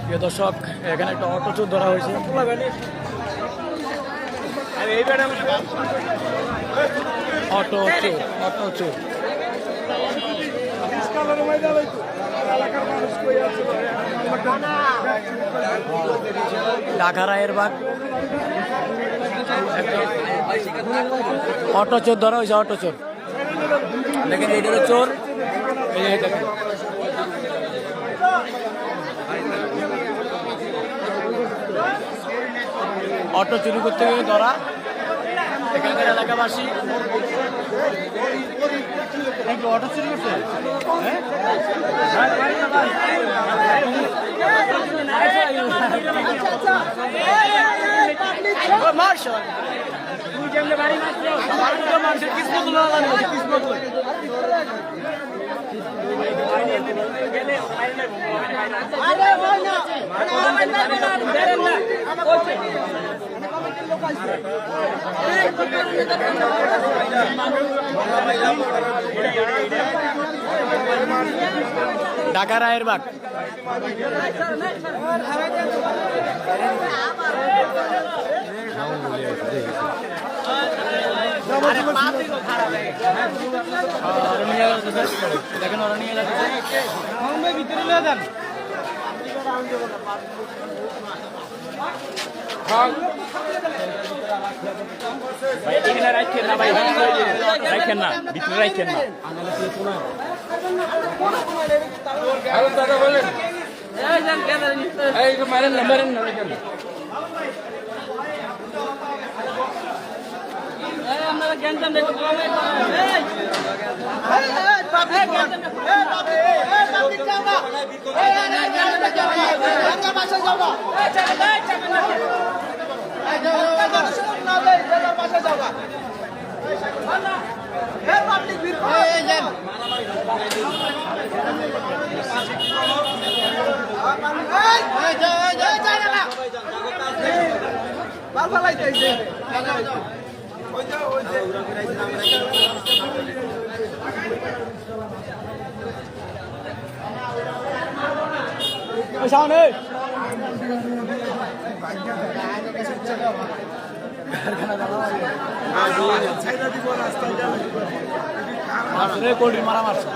প্রিয় দর্শক, এখানে একটা অটো চোর ধরা হয়েছে। অটো চোর, অটো চোর। ঢাকা রায়েরবাগ অটো চোর ধরা হয়েছে, অটো চোর। দেখেন এইটা হলো চোর, এই যে দেখেন অটো চুরি করতে গিয়ে ধরা। এখানকার এলাকাবাসী অটো চুরি করছে, মানুষের কিসমত ঢাকা রায়েরবাগ। দেখেন ওরা নিয়ে যাচ্ছে ভিতরে যান। এখানে রাখেন না ভাই, রাখেন না, ভিতরে রাখেন না। মারেন না, মারেন না, রাখেন না। আপনারা জ্ঞান দেখুন, মারা মারছে